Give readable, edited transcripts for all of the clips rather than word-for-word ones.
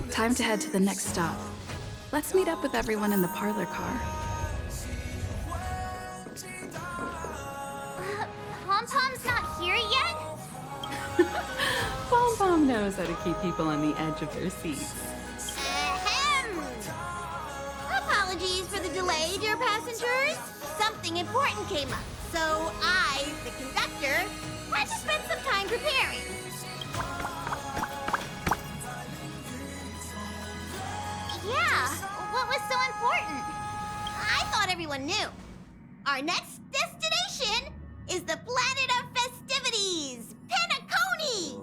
Time to head to the next stop. Let's meet up with everyone in the parlor car. Pom-Pom's not here yet? Pom-Pom knows how to keep people on the edge of their seats. Ahem! Apologies for the delay, dear passengers. Something important came up, so I, the conductor, had to spend some time preparing. Yeah, what was so important? I thought everyone knew. Our next destination is the planet of festivities, Penacony!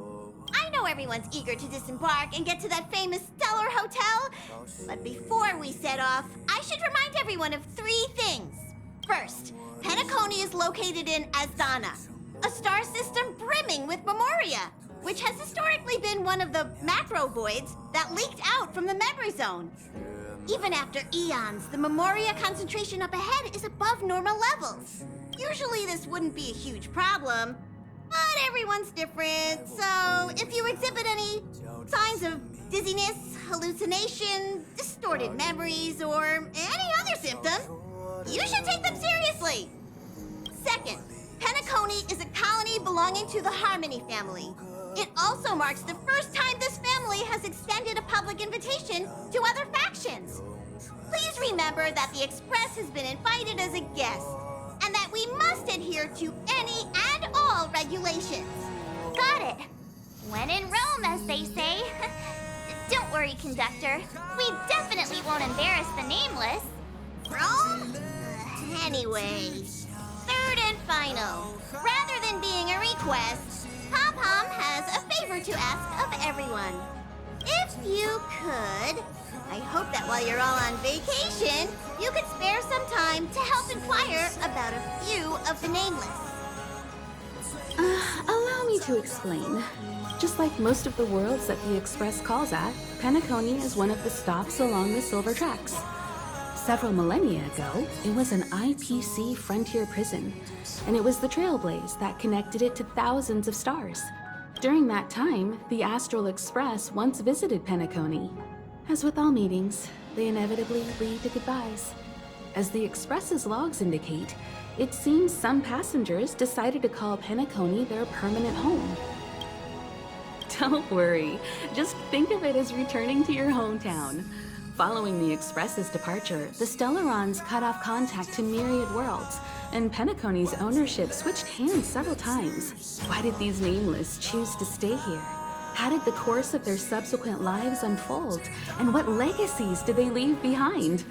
I know everyone's eager to disembark and get to that famous stellar hotel, but before we set off, I should remind everyone of 3 things. First, Penacony is located in Azana, a star system brimming with Memoria, which has historically been one of the macro voids that leaked out from the memory zone. Even after eons, the Memoria concentration up ahead is above normal levels. Usually this wouldn't be a huge problem, but everyone's different, so if you exhibit any signs of dizziness, hallucination, distorted memories, or any other symptom, you should take them seriously. Second, Penacony is a colony belonging to the Harmony family. It also marks the first time this family has extended a public invitation to other factions. Please remember that the Express has been invited as a guest, and that we must adhere to any and all regulations. Got it. When in Rome, as they say. Don't worry, conductor. We definitely won't embarrass the nameless. Rome? Anyway, third and final. Rather than being a request, Pom-Pom has a favor to ask of everyone. If you could, I hope that while you're all on vacation, you could spare some time to help inquire about a few of the nameless. Allow me to explain. Just like most of the worlds that the Express calls at, Penacony is one of the stops along the Silver Tracks. Several millennia ago, it was an IPC frontier prison, and it was the Trailblaze that connected it to thousands of stars. During that time, the Astral Express once visited Penacony. As with all meetings, they inevitably lead to goodbyes. As the Express's logs indicate, it seems some passengers decided to call Penacony their permanent home. Don't worry, just think of it as returning to your hometown. Following the Express's departure, the Stellarons cut off contact to myriad worlds, and Penacony's ownership switched hands several times. Why did these nameless choose to stay here? How did the course of their subsequent lives unfold? And what legacies did they leave behind?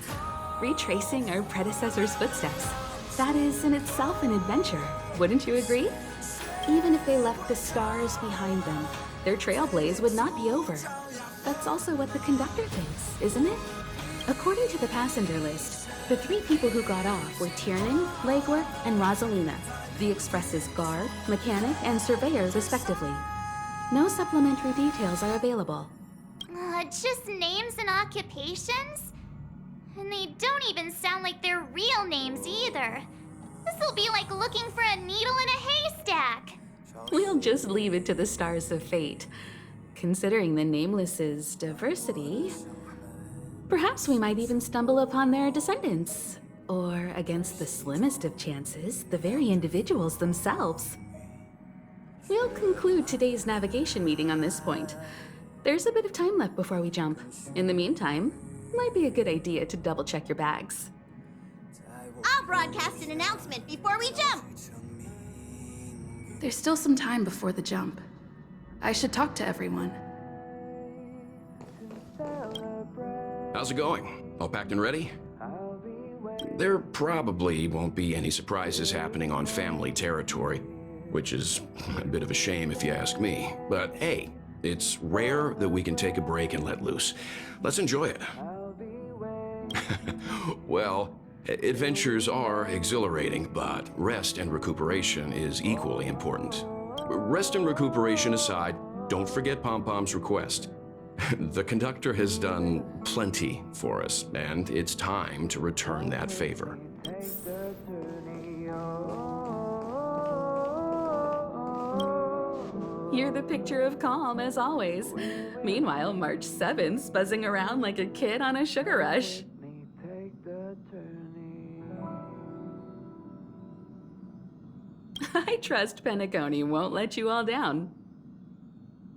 Retracing our predecessors' footsteps. That is in itself an adventure, wouldn't you agree? Even if they left the stars behind them, their trailblaze would not be over. That's also what the conductor thinks, isn't it? According to the passenger list, the 3 people who got off were Tiernan, Legwork, and Rosalina, the Express's guard, mechanic, and surveyor, respectively. No supplementary details are available. Just names and occupations? And they don't even sound like their real names either. This'll be like looking for a needle in a haystack. We'll just leave it to the stars of fate. Considering the Nameless's diversity, perhaps we might even stumble upon their descendants. Or, against the slimmest of chances, the very individuals themselves. We'll conclude today's navigation meeting on this point. There's a bit of time left before we jump. In the meantime, might be a good idea to double-check your bags. I'll broadcast an announcement before we jump. There's still some time before the jump. I should talk to everyone. How's it going? All packed and ready? There probably won't be any surprises happening on family territory, which is a bit of a shame if you ask me. But hey, it's rare that we can take a break and let loose. Let's enjoy it. Well, adventures are exhilarating, but rest and recuperation is equally important. Rest and recuperation aside, don't forget Pom-Pom's request. The conductor has done plenty for us, and it's time to return that favor. You're the picture of calm, as always. Meanwhile, March 7th's buzzing around like a kid on a sugar rush. I trust Penacony won't let you all down.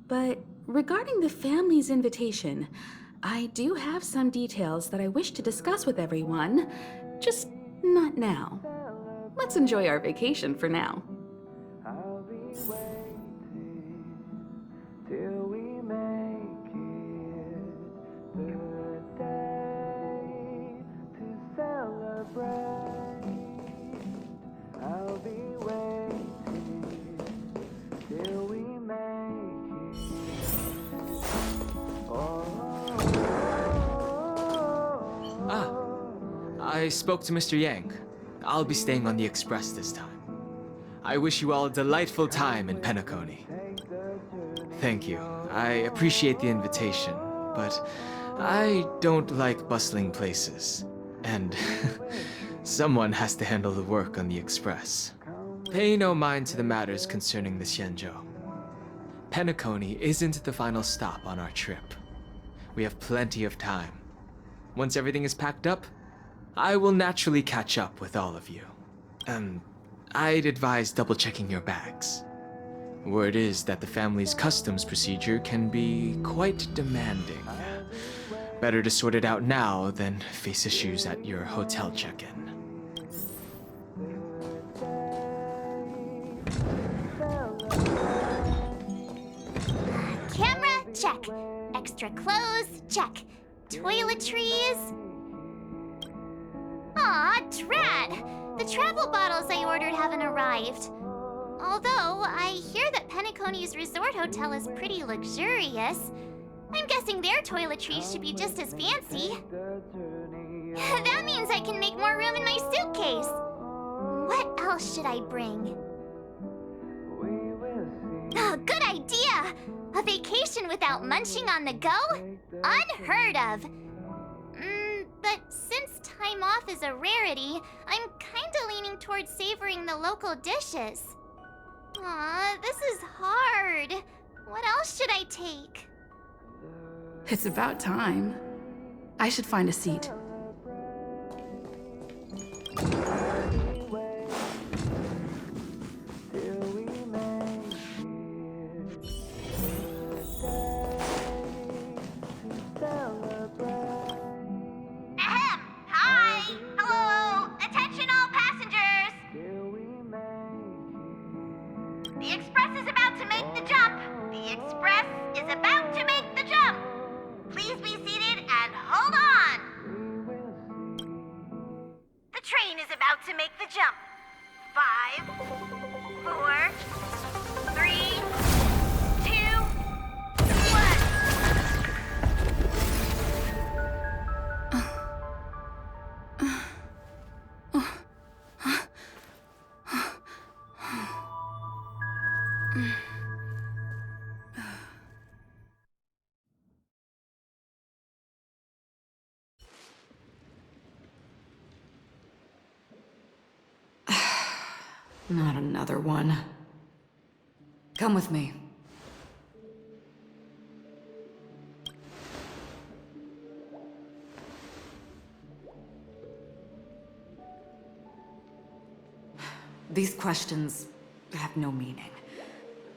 But regarding the family's invitation, I do have some details that I wish to discuss with everyone, just not now. Let's enjoy our vacation for now. I'll be waiting till we make it the day to celebrate. I'll be waiting till we make it. I spoke to Mr. Yang. I'll be staying on the express this time. I wish you all a delightful time in Penacony. Thank you. I appreciate the invitation, but I don't like bustling places. And someone has to handle the work on the express. Pay no mind to the matters concerning the Xianzhou. Penacony isn't the final stop on our trip. We have plenty of time. Once everything is packed up, I will naturally catch up with all of you. I'd advise double-checking your bags. Word is that the family's customs procedure can be quite demanding. Better to sort it out now than face issues at your hotel check-in. Camera, check. Extra clothes, check. Toiletries. Aw, drat! The travel bottles I ordered haven't arrived. Although, I hear that Penacony's resort hotel is pretty luxurious. I'm guessing their toiletries should be just as fancy. That means I can make more room in my suitcase. What else should I bring? Oh, good idea! A vacation without munching on the go? Unheard of! But since time off is a rarity, I'm kinda leaning towards savoring the local dishes. Aw, this is hard. What else should I take? It's about time. I should find a seat. The Express is about to make the jump. The Express is about to make the jump. Please be seated and hold on. The train is about to make the jump. 5, 4, 3, 2, 1. Not another one. Come with me. These questions have no meaning,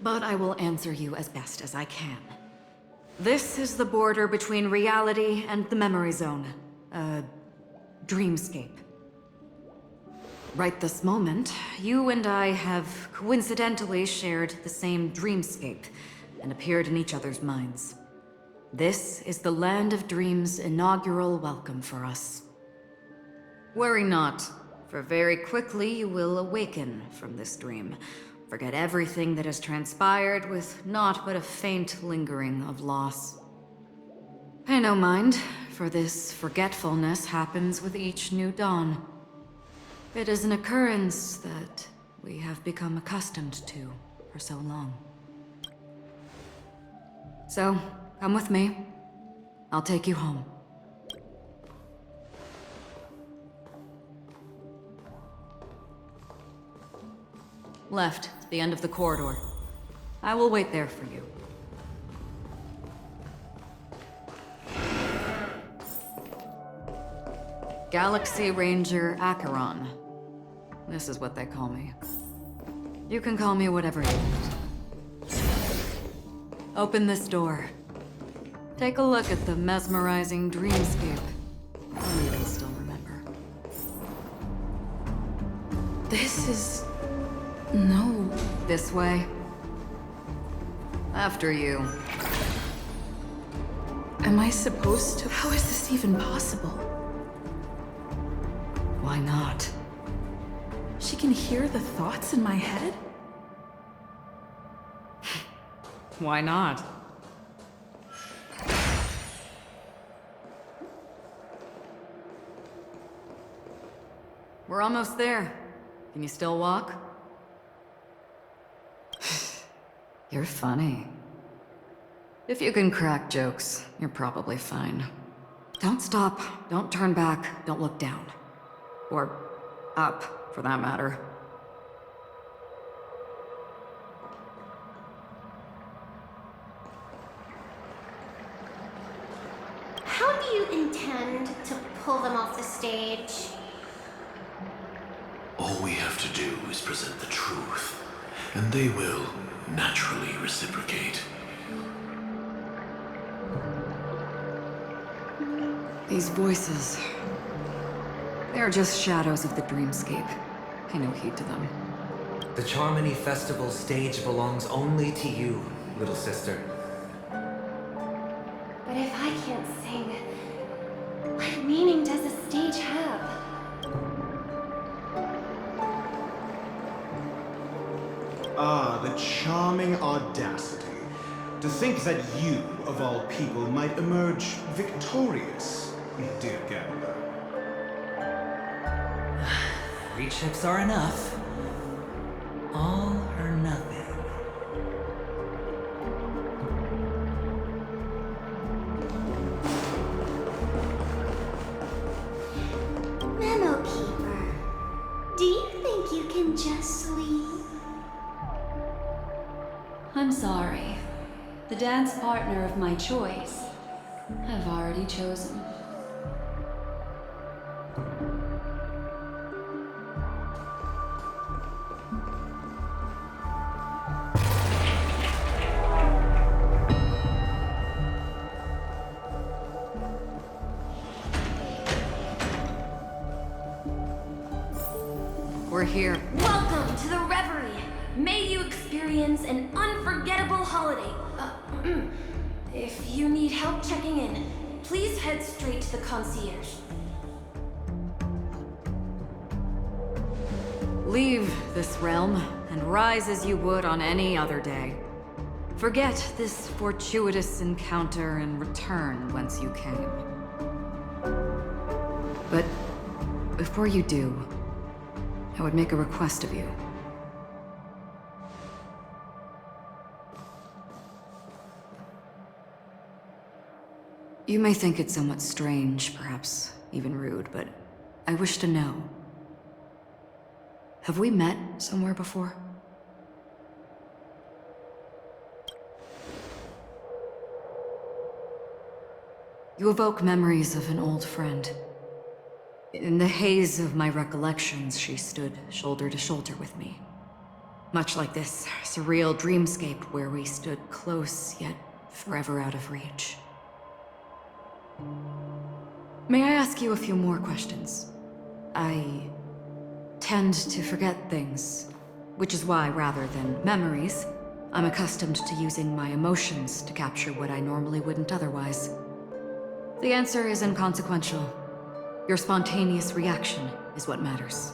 but I will answer you as best as I can. This is the border between reality and the memory zone, a dreamscape. Right this moment, you and I have coincidentally shared the same dreamscape and appeared in each other's minds. This is the Land of Dreams' inaugural welcome for us. Worry not, for very quickly you will awaken from this dream. Forget everything that has transpired with naught but a faint lingering of loss. Pay no mind, for this forgetfulness happens with each new dawn. It is an occurrence that we have become accustomed to for so long. So, come with me. I'll take you home. Left, the end of the corridor. I will wait there for you. Galaxy Ranger Acheron. This is what they call me. You can call me whatever you want. Open this door. Take a look at the mesmerizing dreamscape. Only you can still remember. This is... no. This way. After you. Am I supposed to? How is this even possible? Why not? She can hear the thoughts in my head? Why not? We're almost there. Can you still walk? You're funny. If you can crack jokes, you're probably fine. Don't stop, don't turn back, don't look down. Or up, for that matter. How do you intend to pull them off the stage? All we have to do is present the truth, and they will naturally reciprocate. These voices... they're just shadows of the dreamscape. Pay no heed to them. The Charmony Festival stage belongs only to you, little sister. But if I can't sing, what meaning does the stage have? Ah, the charming audacity. To think that you, of all people, might emerge victorious, dear gambler. 3 chips are enough. All or nothing. Memo Keeper, do you think you can just leave? I'm sorry. The dance partner of my choice, I've already chosen. We're here. Welcome to the Reverie! May you experience an unforgettable holiday. If you need help checking in, please head straight to the concierge. Leave this realm and rise as you would on any other day. Forget this fortuitous encounter and return whence you came. But before you do, I would make a request of you. You may think it somewhat strange, perhaps even rude, but I wish to know. Have we met somewhere before? You evoke memories of an old friend. In the haze of my recollections, she stood shoulder to shoulder with me. Much like this surreal dreamscape where we stood close, yet forever out of reach. May I ask you a few more questions? I tend to forget things, which is why, rather than memories, I'm accustomed to using my emotions to capture what I normally wouldn't otherwise. The answer is inconsequential. Your spontaneous reaction is what matters.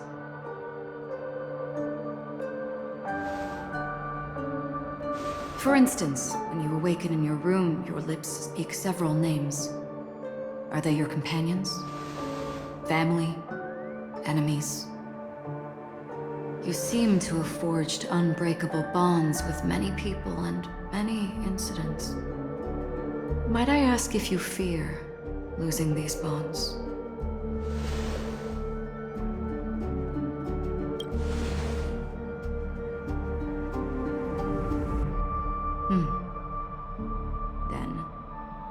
For instance, when you awaken in your room, your lips speak several names. Are they your companions? Family? Enemies? You seem to have forged unbreakable bonds with many people and many incidents. Might I ask if you fear losing these bonds?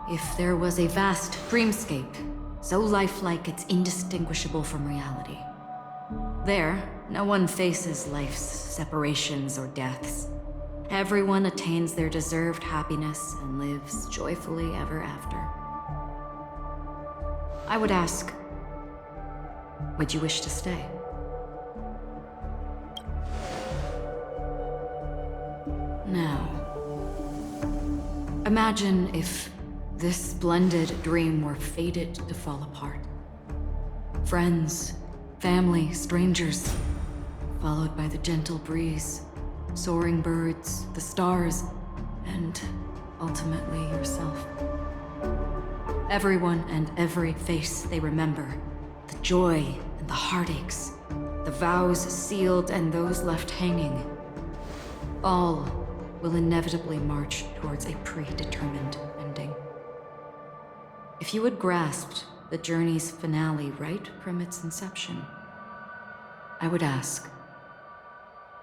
if there was a vast dreamscape, so lifelike it's indistinguishable from reality. There, no one faces life's separations or deaths. Everyone attains their deserved happiness and lives joyfully ever after. I would ask, would you wish to stay? Now, imagine if this splendid dream were fated to fall apart. Friends, family, strangers, followed by the gentle breeze, soaring birds, the stars, and ultimately yourself. Everyone and every face they remember, the joy and the heartaches, the vows sealed and those left hanging, all will inevitably march towards a predetermined ending. If you had grasped the journey's finale right from its inception, I would ask,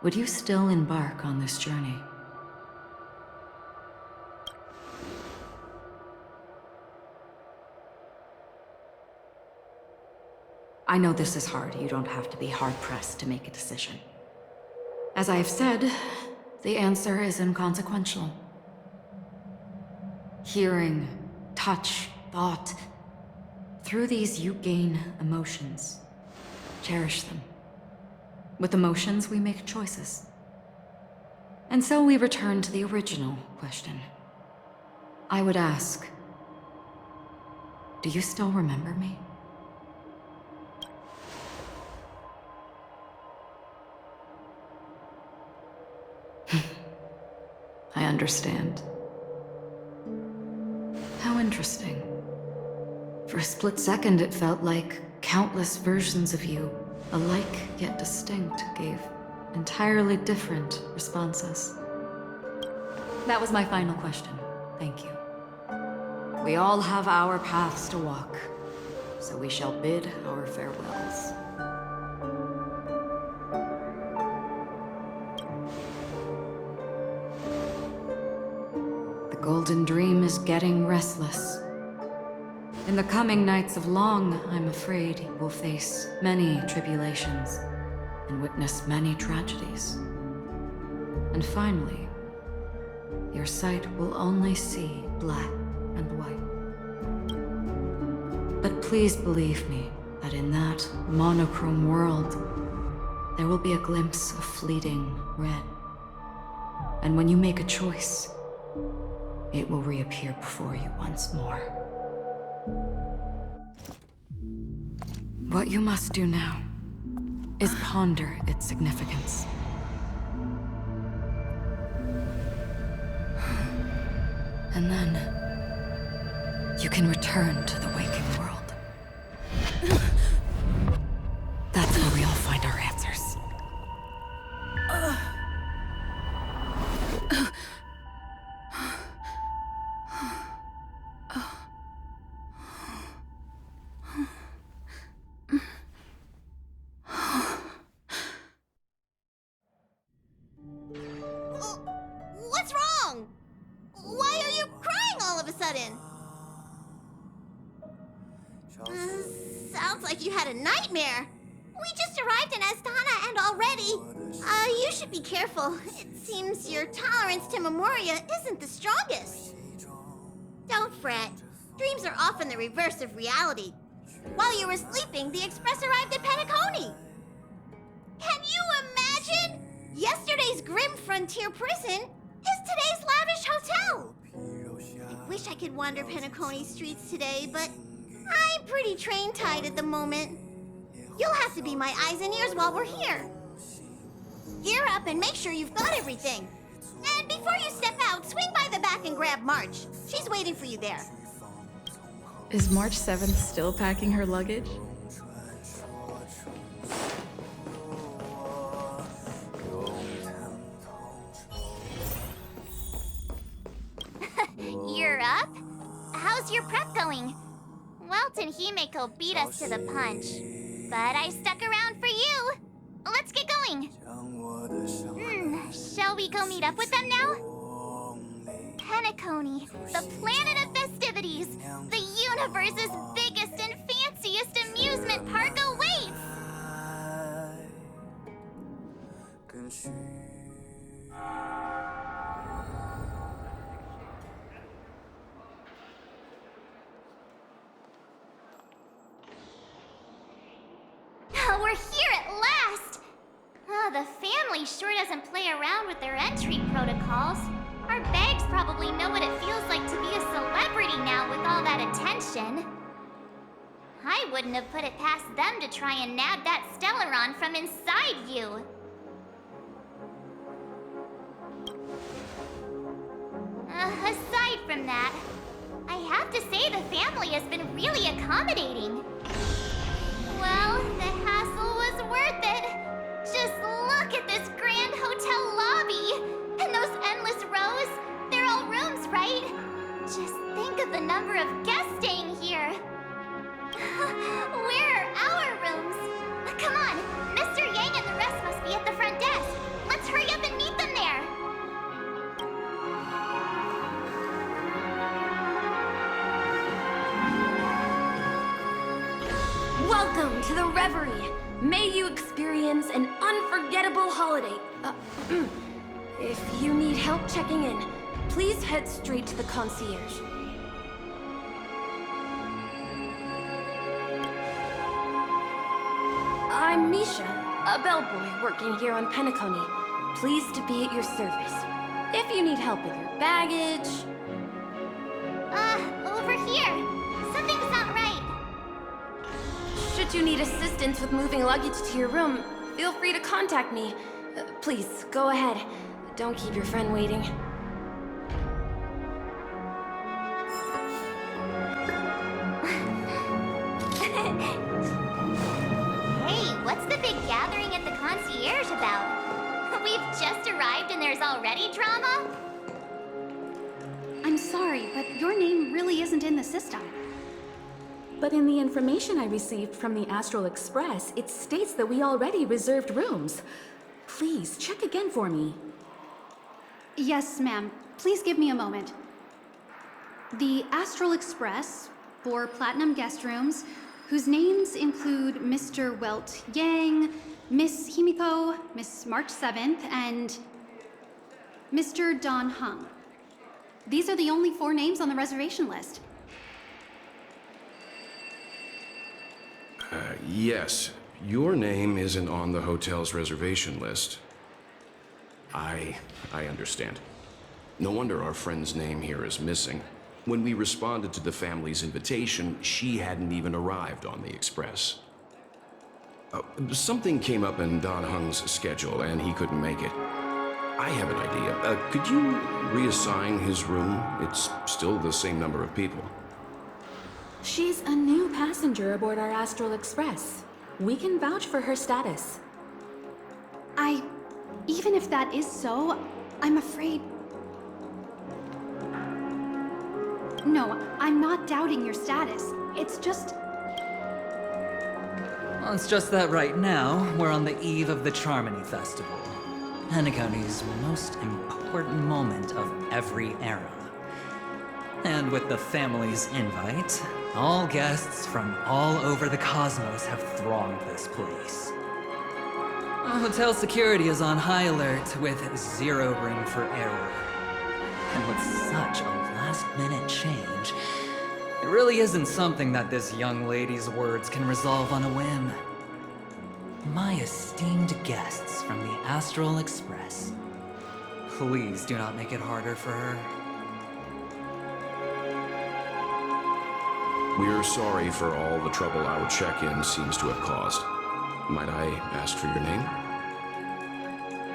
would you still embark on this journey? I know this is hard. You don't have to be hard-pressed to make a decision. As I have said, the answer is inconsequential. Hearing, touch, thought. Through these you gain emotions. Cherish them. With emotions, we make choices. And so we return to the original question. I would ask, do you still remember me? I understand. How interesting. For a split second, it felt like countless versions of you, alike yet distinct, gave entirely different responses. That was my final question. Thank you. We all have our paths to walk, so we shall bid our farewells. The Golden Dream is getting restless. In the coming nights of Long, I'm afraid you will face many tribulations and witness many tragedies. And finally, your sight will only see black and white. But please believe me that in that monochrome world, there will be a glimpse of fleeting red. And when you make a choice, it will reappear before you once more. What you must do now is ponder its significance. And then you can return to the waking world. That's where we all find our answers. What's wrong? Why are you crying all of a sudden? Sounds like you had a nightmare. We just arrived in Astana and already... you should be careful. It seems your tolerance to Memoria isn't the strongest. Don't fret. Dreams are often the reverse of reality. While you were sleeping, the Express arrived at Penacony. Can you imagine? Yesterday's grim frontier prison is today's lavish hotel. I wish I could wander Penacony streets today, but I'm pretty train-tied at the moment. You'll have to be my eyes and ears while we're here. Gear up and make sure you've got everything. And before you step out, swing by the back and grab March. She's waiting for you there. Is March 7th still packing her luggage? You're up? How's your prep going? Welt and Himeko beat us to the punch. But I stuck around for you. Let's get going. Shall we go meet up with them now? Penacony, the planet of festivities. universe's biggest and fanciest amusement park awaits! We're here at last! The family sure doesn't play around with their entry protocols. Our bags probably know what it feels like to be a celebrity now with all that attention. I wouldn't have put it past them to try and nab that Stellaron from inside you. Aside from that, I have to say the family has been really accommodating. Well, the hassle was worth it. Just look at this grand hotel lobby. And those endless rows. They're all rooms, right? Just think of the number of guests staying here. Where are our rooms? Come on, Mr. Yang and the rest must be at the front desk. Let's hurry up and meet them there. Welcome to the Reverie. May you experience an unforgettable holiday. If you need help checking in, please head straight to the concierge. I'm Misha, a bellboy working here on Penacony. Pleased to be at your service. If you need help with your baggage... Over here. Something's not right. Should you need assistance with moving luggage to your room, feel free to contact me. Please, go ahead. Don't keep your friend waiting. Hey, what's the big gathering at the concierge about? We've just arrived and there's already drama? I'm sorry, but your name really isn't in the system. But in the information I received from the Astral Express, it states that we already reserved rooms. Please, check again for me. Yes, ma'am. Please give me a moment. The Astral Express, 4 platinum guest rooms, whose names include Mr. Welt Yang, Miss Himiko, Miss March 7th, and Mr. Don Hung. These are the only 4 names on the reservation list. Yes. Your name isn't on the hotel's reservation list. I understand. No wonder our friend's name here is missing. When we responded to the family's invitation, she hadn't even arrived on the express. Something came up in Don Hung's schedule, and he couldn't make it. I have an idea. Could you reassign his room? It's still the same number of people. She's a new passenger aboard our Astral Express. We can vouch for her status. Even if that is so, I'm afraid... No, I'm not doubting your status. It's just... Well, it's just that right now, we're on the eve of the Charmony Festival. Penacony's most important moment of every era. And with the family's invite, all guests from all over the cosmos have thronged this place. Hotel security is on high alert with 0 room for error. And with such a last-minute change, it really isn't something that this young lady's words can resolve on a whim. My esteemed guests from the Astral Express, please do not make it harder for her. We're sorry for all the trouble our check-in seems to have caused. Might I ask for your name?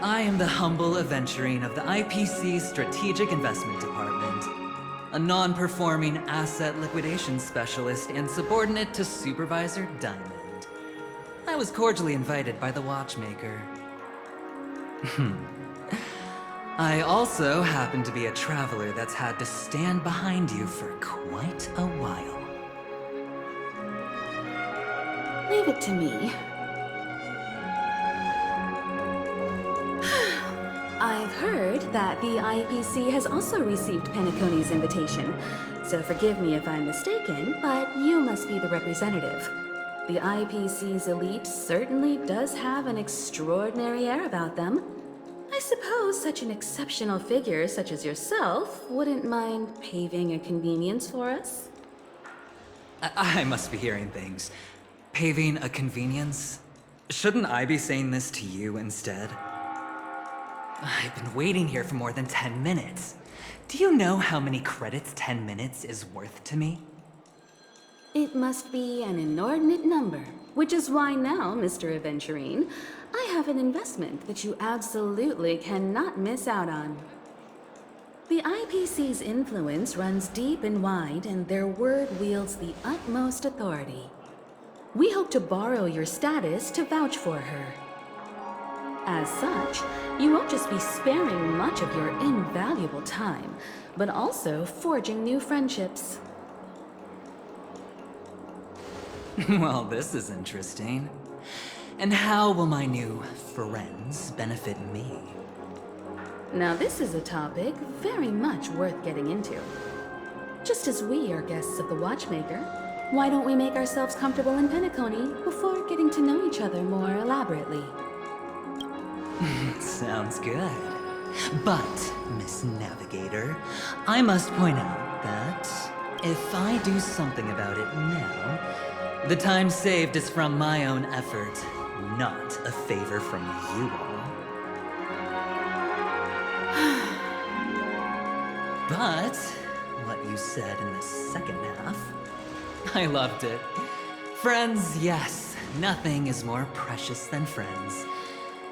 I am the humble aventurine of the IPC Strategic Investment Department, a non-performing asset liquidation specialist and subordinate to Supervisor Diamond. I was cordially invited by the watchmaker. I also happen to be a traveler that's had to stand behind you for quite a while. Leave it to me. I've heard heard that the IPC has also received Penacony's invitation, so forgive me if I'm mistaken, but you must be the representative. The IPC's elite certainly does have an extraordinary air about them. I suppose such an exceptional figure such as yourself wouldn't mind paving a convenience for us? I must be hearing things. Paving a convenience? Shouldn't I be saying this to you instead? I've been waiting here for more than 10 minutes. Do you know how many credits 10 minutes is worth to me? It must be an inordinate number, which is why now, Mr. Aventurine, I have an investment that you absolutely cannot miss out on. The IPC's influence runs deep and wide, and their word wields the utmost authority. We hope to borrow your status to vouch for her. As such, you won't just be sparing much of your invaluable time, but also forging new friendships. Well, this is interesting. And how will my new friends benefit me? Now this is a topic very much worth getting into. Just as we are guests of the Watchmaker, why don't we make ourselves comfortable in Penacony before getting to know each other more elaborately? Sounds good. But, Miss Navigator, I must point out that if I do something about it now, the time saved is from my own effort, not a favor from you all. But, what you said in the second half, I loved it. Friends, yes, nothing is more precious than friends.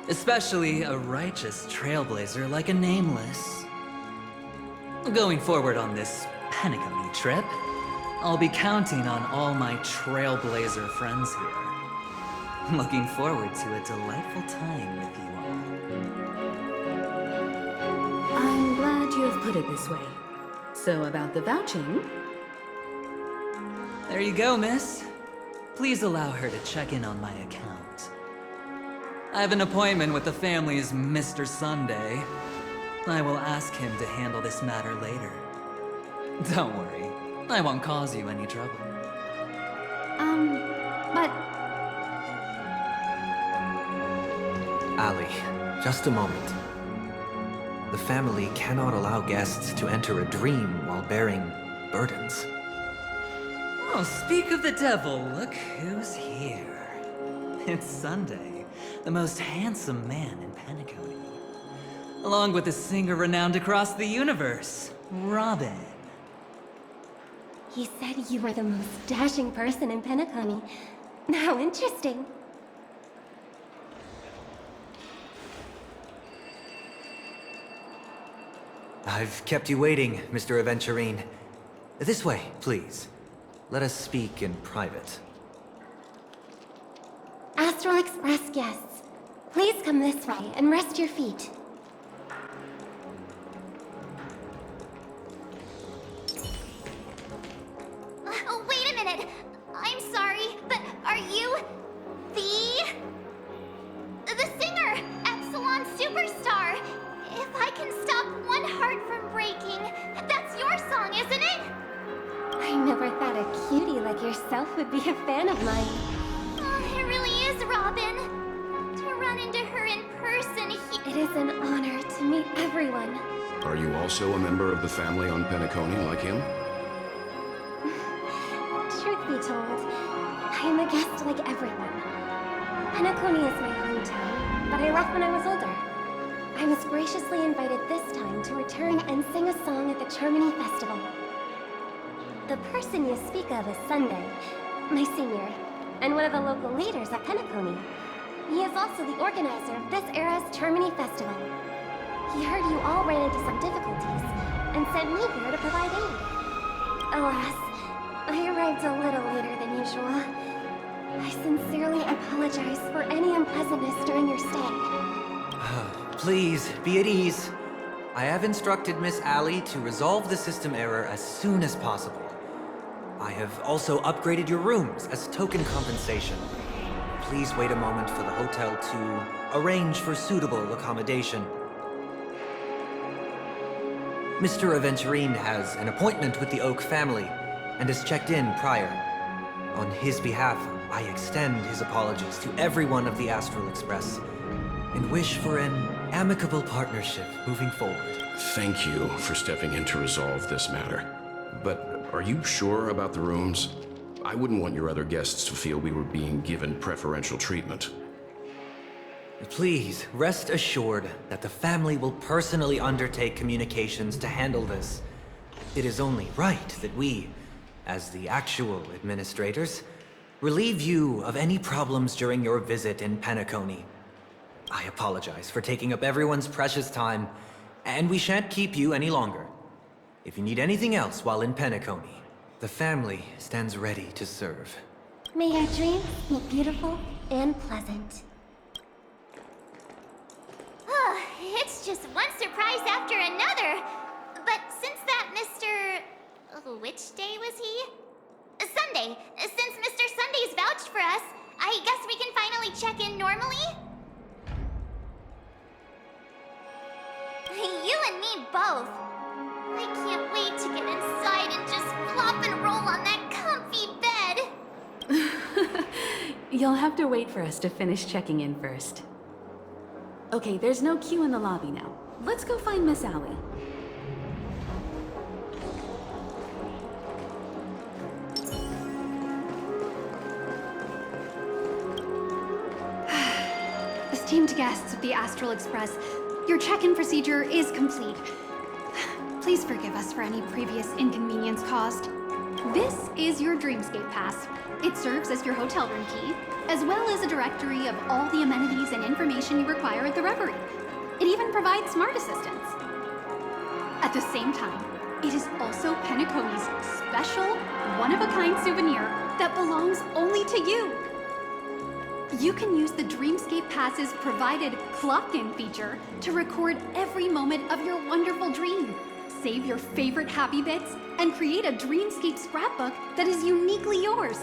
Especially a righteous trailblazer like a Nameless. Going forward on this Penacony trip, I'll be counting on all my trailblazer friends here. Looking forward to a delightful time with you all. I'm glad you have put it this way. So about the vouching... There you go, miss. Please allow her to check in on my account. I have an appointment with the family's Mr. Sunday. I will ask him to handle this matter later. Don't worry, I won't cause you any trouble. But... Ali, just a moment. The family cannot allow guests to enter a dream while bearing burdens. Oh, speak of the devil, look who's here. It's Sunday, the most handsome man in Penacony. Along with a singer renowned across the universe, Robin. He said you were the most dashing person in Penacony. How interesting. I've kept you waiting, Mr. Aventurine. This way, please. Let us speak in private. Astral Express guests, please come this way and rest your feet. Oh, wait a minute. I'm sorry, but are you the singer, Epsilon Superstar? If I can stop one heart from breaking, that's your song, isn't it? I never thought a cutie like yourself would be a fan of mine. Oh, it really is, Robin. To run into her in person, It is an honor to meet everyone. Are you also a member of the family on Penacony like him? Truth be told, I am a guest like everyone. Penacony is my hometown, but I left when I was older. I was graciously invited this time to return and sing a song at the Charmony Festival. The person you speak of is Sunday, my senior, and one of the local leaders at Penacony. He is also the organizer of this era's Charmony Festival. He heard you all ran into some difficulties, and sent me here to provide aid. Alas, I arrived a little later than usual. I sincerely apologize for any unpleasantness during your stay. Please, be at ease. I have instructed Miss Ali to resolve the system error as soon as possible. I have also upgraded your rooms as token compensation. Please wait a moment for the hotel to arrange for suitable accommodation. Mr. Aventurine has an appointment with the Oak family and has checked in prior. On his behalf, I extend his apologies to everyone of the Astral Express and wish for an amicable partnership moving forward. Thank you for stepping in to resolve this matter. But are you sure about the rooms? I wouldn't want your other guests to feel we were being given preferential treatment. Please, rest assured that the family will personally undertake communications to handle this. It is only right that we, as the actual administrators, relieve you of any problems during your visit in Penacony. I apologize for taking up everyone's precious time, and we shan't keep you any longer. If you need anything else while in Penacony, the family stands ready to serve. May our dreams be beautiful and pleasant. It's just one surprise after another. But since that Mr... which day was he? Sunday. Since Mr. Sunday's vouched for us, I guess we can finally check in normally? You and me both. I can't wait to get inside and just plop and roll on that comfy bed. You'll have to wait for us to finish checking in first. Okay, there's no queue in the lobby now. Let's go find Miss Allie. Esteemed guests of the Astral Express, your check-in procedure is complete. Please forgive us for any previous inconvenience caused. This is your Dreamscape Pass. It serves as your hotel room key, as well as a directory of all the amenities and information you require at the Reverie. It even provides smart assistants. At the same time, it is also Penacony's special, one-of-a-kind souvenir that belongs only to you. You can use the Dreamscape Pass's provided clock-in feature to record every moment of your wonderful dream. Save your favorite happy bits and create a Dreamscape scrapbook that is uniquely yours.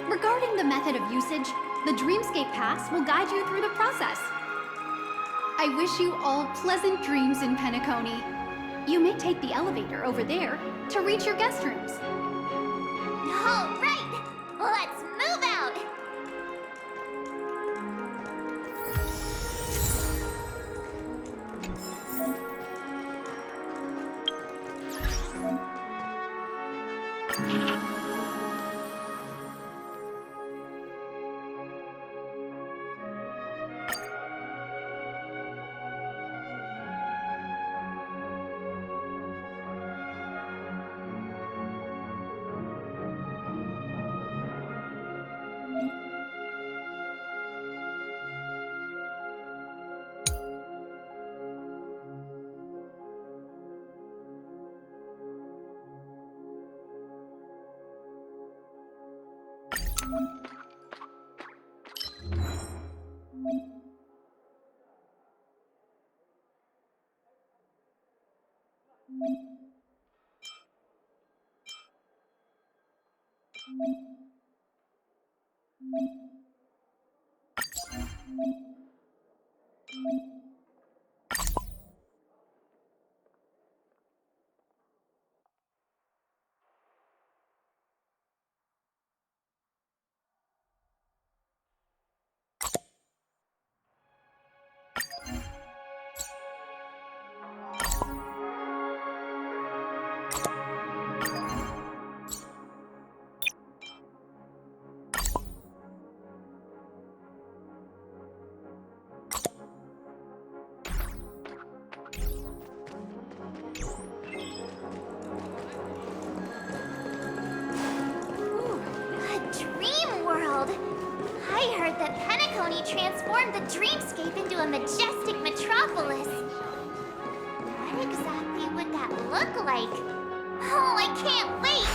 Regarding the method of usage, the Dreamscape Pass will guide you through the process. I wish you all pleasant dreams in Penacony. You may take the elevator over there to reach your guest rooms. All right, let's move out. That Penacony transformed the dreamscape into a majestic metropolis. What exactly would that look like? Oh, I can't wait!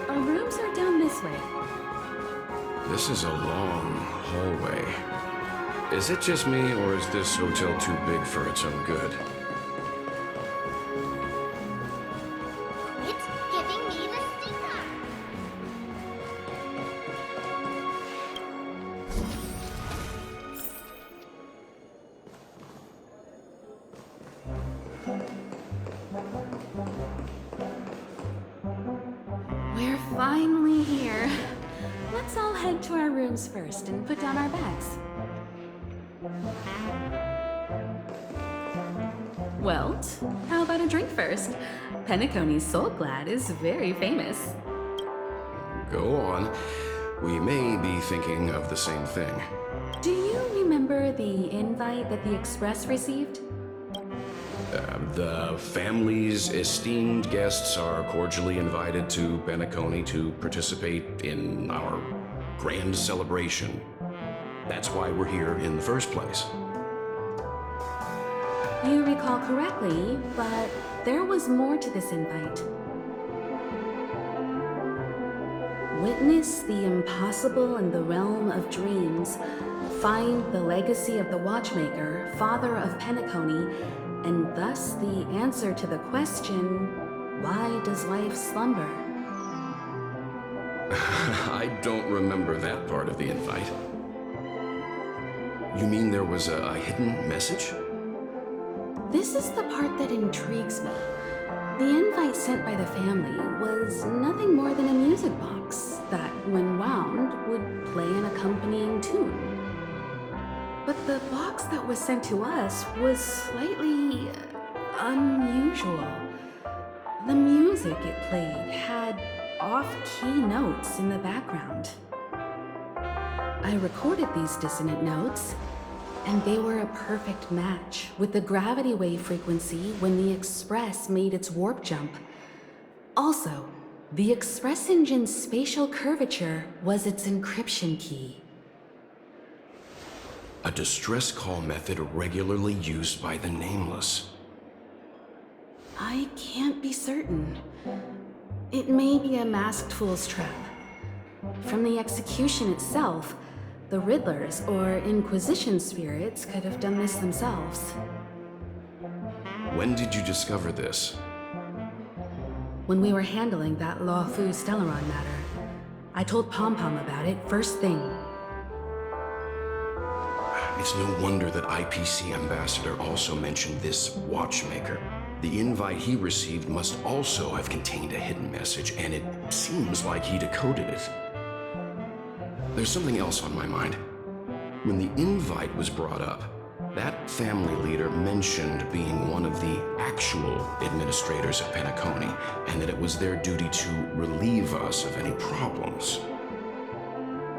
Our rooms are down this way. This is a long hallway. Is it just me, or is this hotel too big for its own good? We're finally here. Let's all head to our rooms first and put down our bags. Welt, how about a drink first? Penacony's Soul Glad is very famous. Go on. We may be thinking of the same thing. Do you remember the invite that the Express received? The family's esteemed guests are cordially invited to Penacony to participate in our grand celebration. That's why we're here in the first place. You recall correctly, but there was more to this invite. Witness the impossible in the realm of dreams. Find the legacy of the Watchmaker, father of Penacony, and thus the answer to the question, why does life slumber? I don't remember that part of the invite. You mean there was a hidden message? This is the part that intrigues me. The invite sent by the family was nothing more than a music box that, when wound, would play an accompanying tune. But the box that was sent to us was slightly unusual. The music it played had off-key notes in the background. I recorded these dissonant notes, and they were a perfect match with the gravity wave frequency when the Express made its warp jump. Also, the Express engine's spatial curvature was its encryption key. A distress call method regularly used by the Nameless. I can't be certain. It may be a masked fool's trap. From the execution itself, the Riddlers or Inquisition spirits could have done this themselves. When did you discover this? When we were handling that Lawfu Stellaron matter, I told Pom Pom about it first thing. It's no wonder that IPC Ambassador also mentioned this Watchmaker. The invite he received must also have contained a hidden message, and it seems like he decoded it. There's something else on my mind. When the invite was brought up, that family leader mentioned being one of the actual administrators of Penacony, and that it was their duty to relieve us of any problems.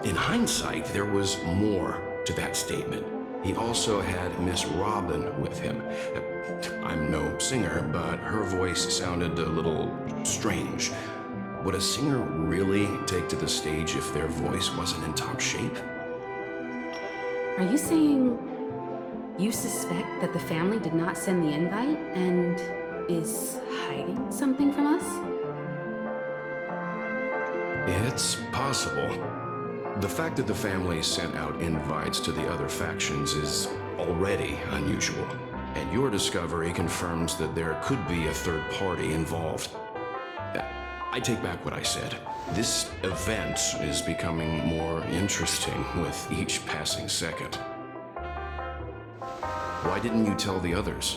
In hindsight, there was more to that statement. He also had Miss Robin with him. I'm no singer, but her voice sounded a little strange. Would a singer really take to the stage if their voice wasn't in top shape? Are you saying you suspect that the family did not send the invite and is hiding something from us? It's possible. The fact that the family sent out invites to the other factions is already unusual, and your discovery confirms that there could be a third party involved. I take back what I said. This event is becoming more interesting with each passing second. Why didn't you tell the others?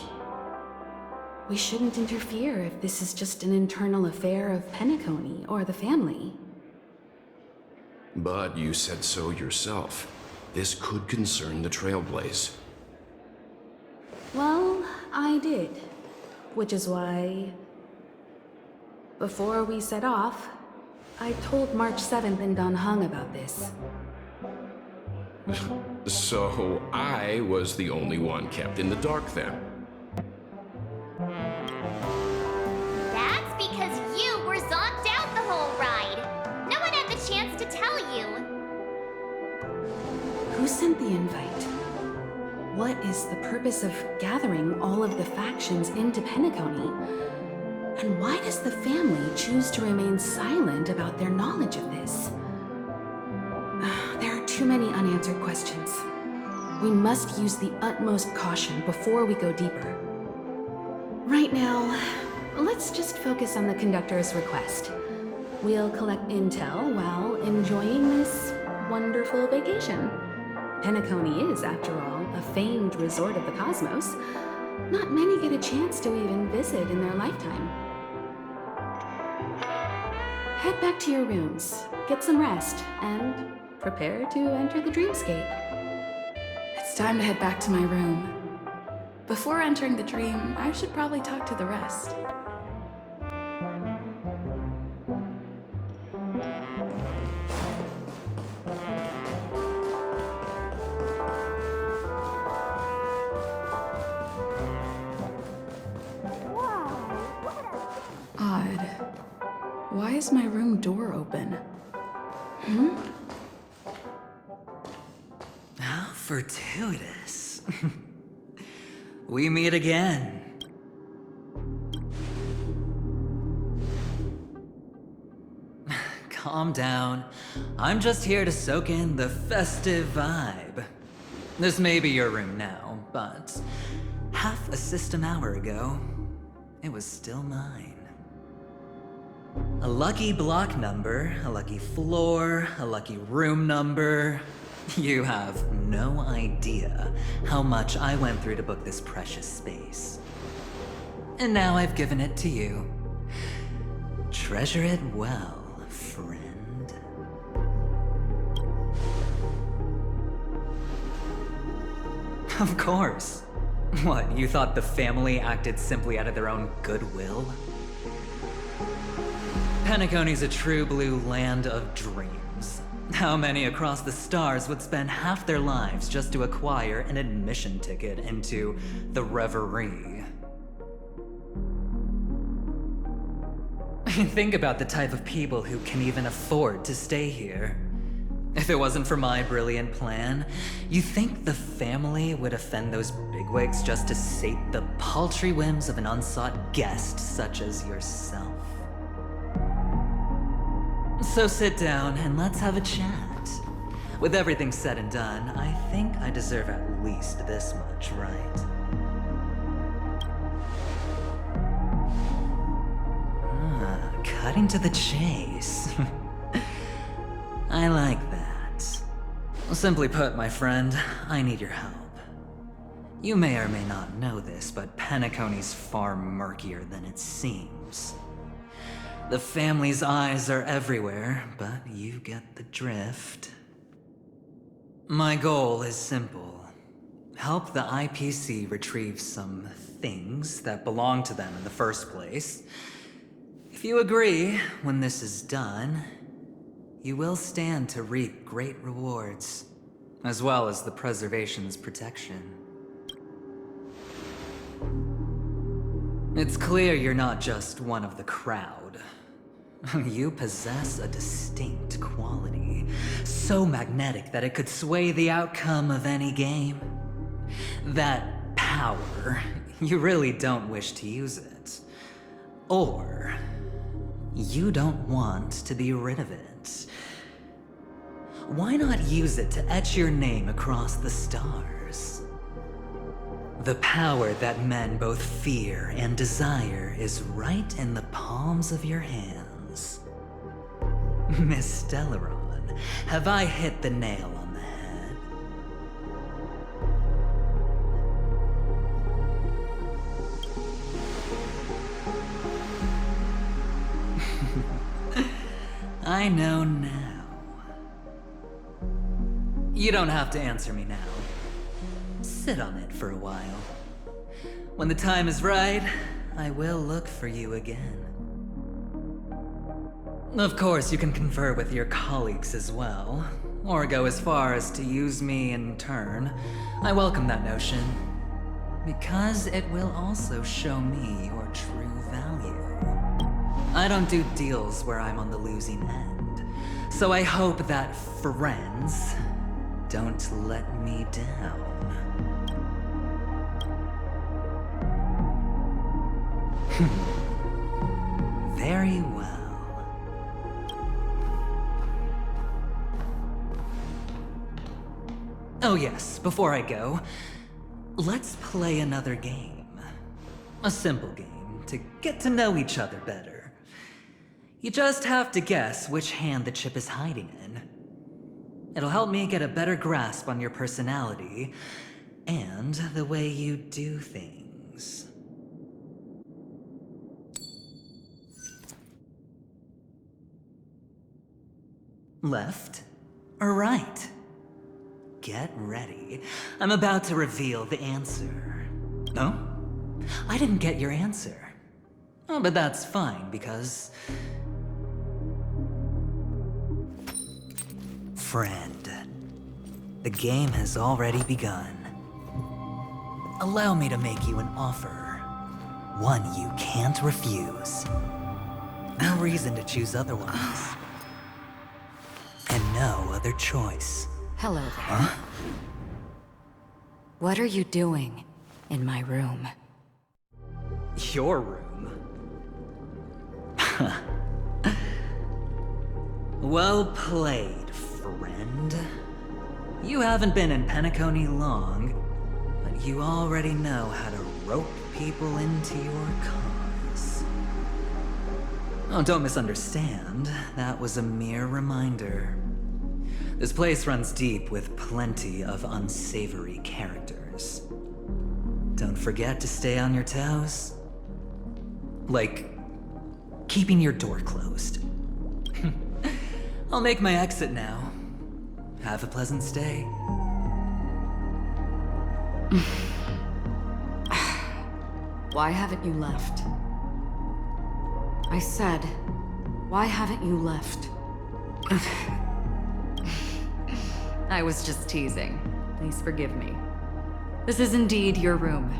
We shouldn't interfere if this is just an internal affair of Penacony or the family. But you said so yourself. This could concern the Trailblaze. Well, I did. Which is why, before we set off, I told March 7th and Don Hung about this. So I was the only one kept in the dark then. That's because you were zonked out the whole ride. No one had the chance to tell you. Who sent the invite? What is the purpose of gathering all of the factions into Penacony? And why does the family choose to remain silent about their knowledge of this? There are too many unanswered questions. We must use the utmost caution before we go deeper. Right now, let's just focus on the conductor's request. We'll collect intel while enjoying this wonderful vacation. Penacony is, after all, a famed resort of the cosmos. Not many get a chance to even visit in their lifetime. Head back to your rooms, get some rest, and prepare to enter the dreamscape. It's time to head back to my room. Before entering the dream, I should probably talk to the rest. Odd. Why is my room door open? How fortuitous. We meet again. Calm down. I'm just here to soak in the festive vibe. This may be your room now, but half a system hour ago, it was still mine. A lucky block number, a lucky floor, a lucky room number. You have no idea how much I went through to book this precious space. And now I've given it to you. Treasure it well, friend. Of course. What, you thought the family acted simply out of their own goodwill? Penacony's a true blue land of dreams. How many across the stars would spend half their lives just to acquire an admission ticket into the Reverie? Think about the type of people who can even afford to stay here. If it wasn't for my brilliant plan, you think the family would offend those bigwigs just to sate the paltry whims of an unsought guest such as yourself? So sit down and let's have a chat. With everything said and done, I think I deserve at least this much, right? Cutting to the chase. I like that. Simply put, my friend, I need your help. You may or may not know this, but Penacony's far murkier than it seems. The family's eyes are everywhere, but you get the drift. My goal is simple. Help the IPC retrieve some things that belong to them in the first place. If you agree, when this is done, you will stand to reap great rewards, as well as the preservation's protection. It's clear you're not just one of the crowd. You possess a distinct quality, so magnetic that it could sway the outcome of any game. That power, you really don't wish to use it. Or, you don't want to be rid of it. Why not use it to etch your name across the stars? The power that men both fear and desire is right in the palms of your hands. Miss Stellaron, have I hit the nail on the head? I know now. You don't have to answer me now. Sit on it for a while. When the time is right, I will look for you again. Of course, you can confer with your colleagues as well, or go as far as to use me in turn. I welcome that notion, because it will also show me your true value. I don't do deals where I'm on the losing end, so I hope that friends don't let me down. Very well. Oh yes, before I go, let's play another game. A simple game to get to know each other better. You just have to guess which hand the chip is hiding in. It'll help me get a better grasp on your personality and the way you do things. reviews. Left or right? Get ready. I'm about to reveal the answer. No? I didn't get your answer. Oh, but that's fine, because... Friend, the game has already begun. Allow me to make you an offer. One you can't refuse. No reason to choose otherwise. And no other choice. Hello there. Huh? What are you doing in my room? Your room? Well played, friend. You haven't been in Penacony long, but you already know how to rope people into your cause. Oh, don't misunderstand. That was a mere reminder. This place runs deep with plenty of unsavory characters. Don't forget to stay on your toes. Like, keeping your door closed. I'll make my exit now. Have a pleasant stay. Why haven't you left? I said, why haven't you left? I was just teasing. Please forgive me. This is indeed your room.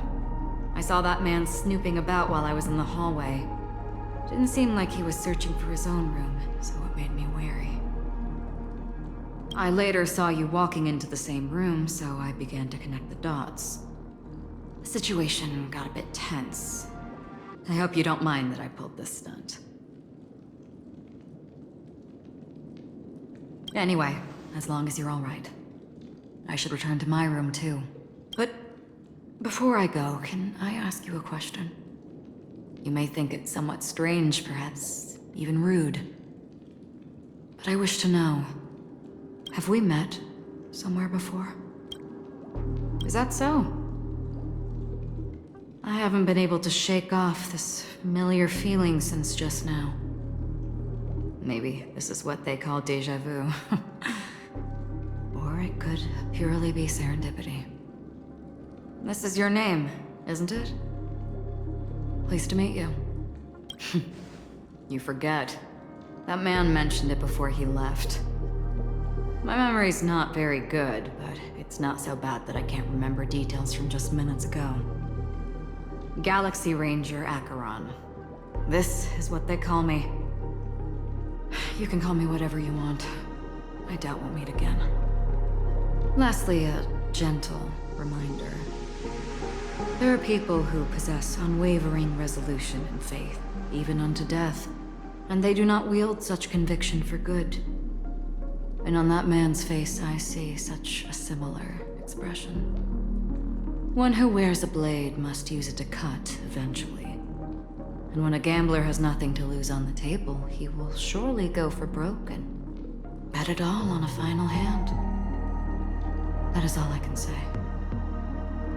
I saw that man snooping about while I was in the hallway. Didn't seem like he was searching for his own room, so it made me wary. I later saw you walking into the same room, so I began to connect the dots. The situation got a bit tense. I hope you don't mind that I pulled this stunt. Anyway, as long as you're all right. I should return to my room too. But before I go, can I ask you a question? You may think it somewhat strange, perhaps even rude. But I wish to know, have we met somewhere before? Is that so? I haven't been able to shake off this familiar feeling since just now. Maybe this is what they call déjà vu. Or it could purely be serendipity. This is your name, isn't it? Pleased to meet you. You forget. That man mentioned it before he left. My memory's not very good, but it's not so bad that I can't remember details from just minutes ago. Galaxy Ranger Acheron. This is what they call me. You can call me whatever you want. I doubt we'll meet again. Lastly, a gentle reminder. There are people who possess unwavering resolution and faith, even unto death, and they do not wield such conviction for good. And on that man's face, I see such a similar expression. One who wears a blade must use it to cut, eventually. And when a gambler has nothing to lose on the table, he will surely go for broke and bet it all on a final hand. That is all I can say.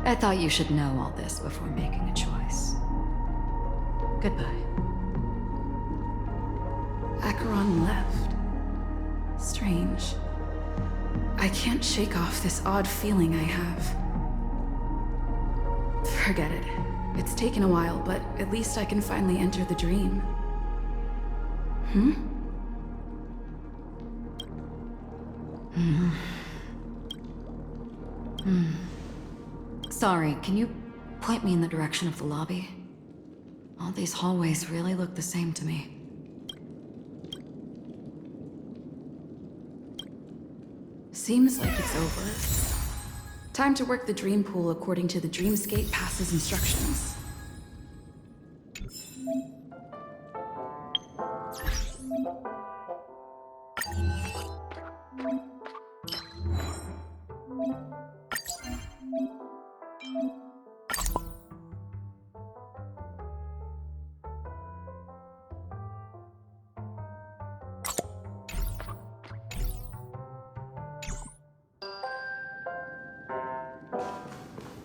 I thought you should know all this before making a choice. Goodbye. Acheron left. Strange. I can't shake off this odd feeling I have. Forget it. It's taken a while, but at least I can finally enter the dream. Sorry, can you point me in the direction of the lobby? All these hallways really look the same to me. Seems like it's over. Time to work the dream pool according to the Dreamscape Pass's instructions.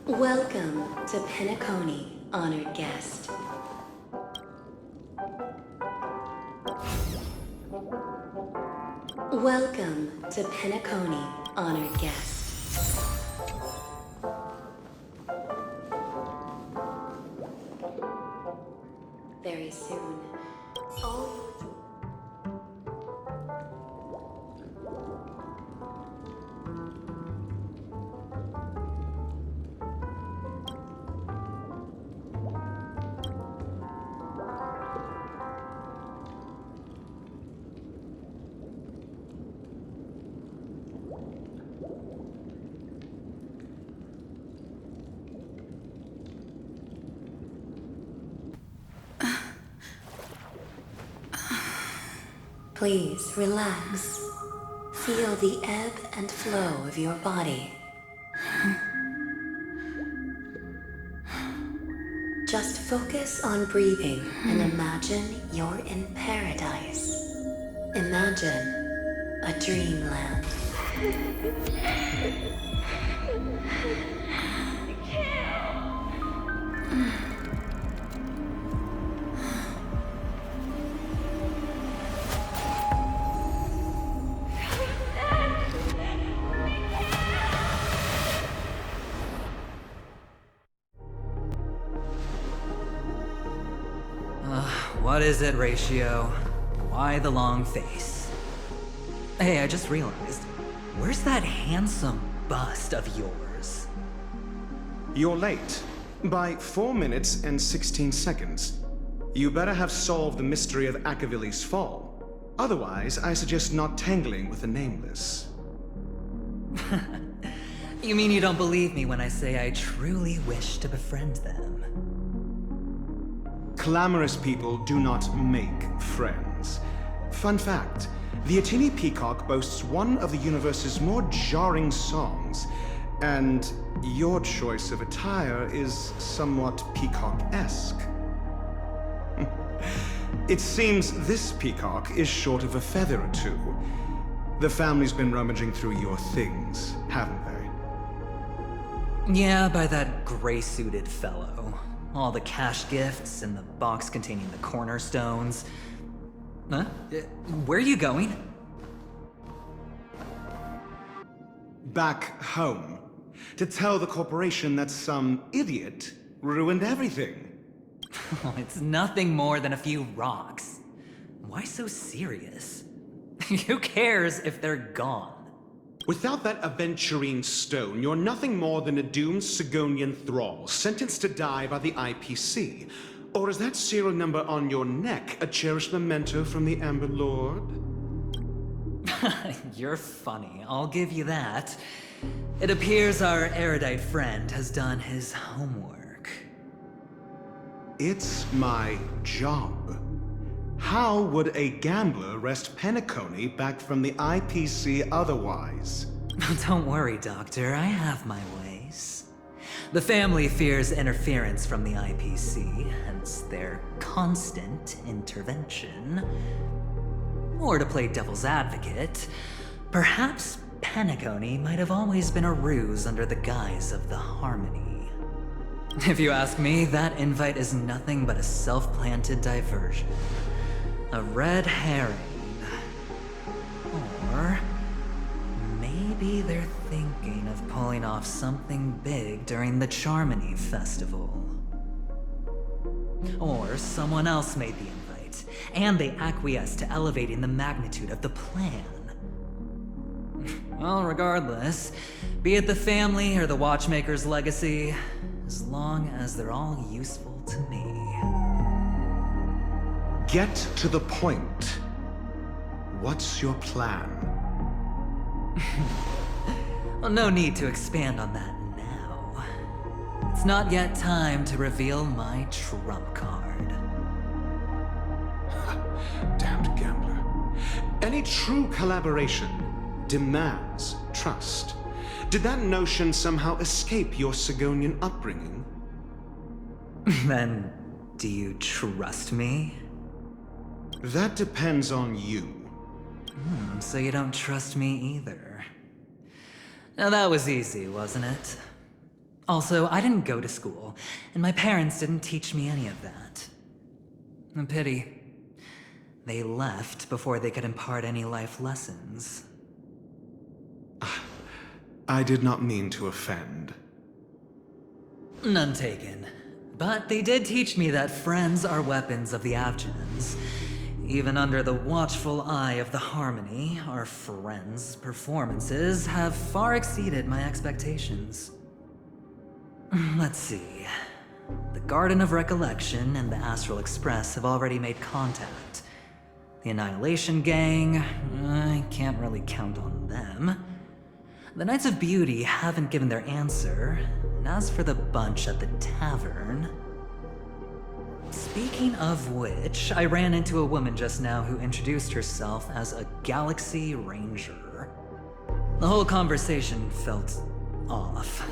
Welcome to Penacony. honored guest. Welcome to Penacony, honored guest. Very soon, all... Please relax. Feel the ebb and flow of your body. Just focus on breathing and imagine you're in paradise. Imagine a dreamland. What is it, Ratio? Why the long face? Hey, I just realized, where's that handsome bust of yours? You're late. By 4 minutes and 16 seconds. You better have solved the mystery of Akavili's fall. Otherwise, I suggest not tangling with the Nameless. You mean you don't believe me when I say I truly wish to befriend them? Clamorous people do not make friends. Fun fact, the Atini Peacock boasts one of the universe's more jarring songs, and your choice of attire is somewhat peacock-esque. It seems this peacock is short of a feather or two. The family's been rummaging through your things, haven't they? Yeah, by that gray-suited fellow. All the cash gifts and the box containing the cornerstones. Huh? Where are you going? Back home. To tell the corporation that some idiot ruined everything. It's nothing more than a few rocks. Why so serious? Who cares if they're gone? Without that aventurine stone, you're nothing more than a doomed Sigonian thrall, sentenced to die by the IPC. Or is that serial number on your neck a cherished memento from the Amber Lord? You're funny, I'll give you that. It appears our erudite friend has done his homework. It's my job. How would a gambler wrest Penacony back from the IPC otherwise? Don't worry, Doctor. I have my ways. The family fears interference from the IPC, hence their constant intervention. Or to play devil's advocate, perhaps Penacony might have always been a ruse under the guise of the Harmony. If you ask me, that invite is nothing but a self-planted diversion. A red herring. Or maybe they're thinking of pulling off something big during the Charmony Festival. Or someone else made the invite, and they acquiesced to elevating the magnitude of the plan. Well, regardless, be it the family or the Watchmaker's legacy, as long as they're all useful to me. Get to the point. What's your plan? Well, no need to expand on that now. It's not yet time to reveal my trump card. Damned gambler. Any true collaboration demands trust. Did that notion somehow escape your Sigonian upbringing? Then, do you trust me? That depends on you. So you don't trust me either. Now that was easy, wasn't it? Also, I didn't go to school, and my parents didn't teach me any of that. A pity. They left before they could impart any life lessons. I did not mean to offend. None taken. But they did teach me that friends are weapons of the Avgens. Even under the watchful eye of the Harmony, our friends' performances have far exceeded my expectations. Let's see. The Garden of Recollection and the Astral Express have already made contact. The Annihilation Gang, I can't really count on them. The Knights of Beauty haven't given their answer, and as for the bunch at the tavern... Speaking of which, I ran into a woman just now who introduced herself as a Galaxy Ranger. The whole conversation felt off.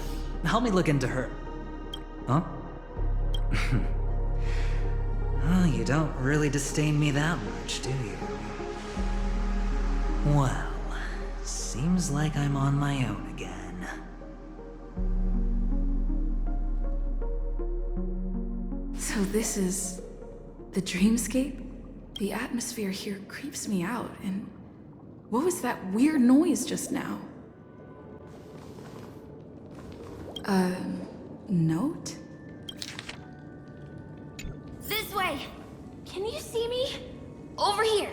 Help me look into her... Huh? Oh, you don't really disdain me that much, do you? Well, seems like I'm on my own again. So this is the dreamscape? The atmosphere here creeps me out, and what was that weird noise just now? Note? This way! Can you see me? Over here!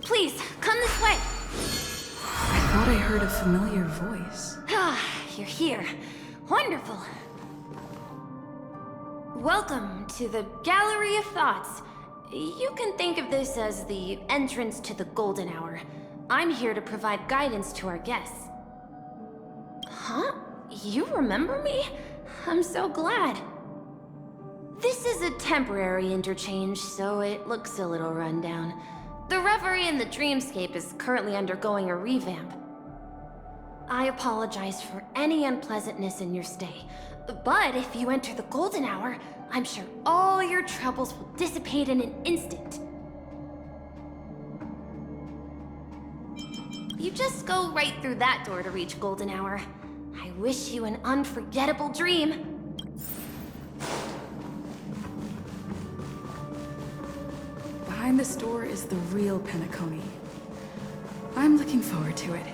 Please, come this way! I thought I heard a familiar voice. Ah, you're here. Wonderful. Welcome to the Gallery of Thoughts. You can think of this as the entrance to the Golden Hour. I'm here to provide guidance to our guests. Huh? You remember me? I'm so glad. This is a temporary interchange, so it looks a little rundown. The Reverie in the Dreamscape is currently undergoing a revamp. I apologize for any unpleasantness in your stay, but if you enter the Golden Hour, I'm sure all your troubles will dissipate in an instant. You just go right through that door to reach Golden Hour. I wish you an unforgettable dream. Behind this door is the real Penacony. I'm looking forward to it.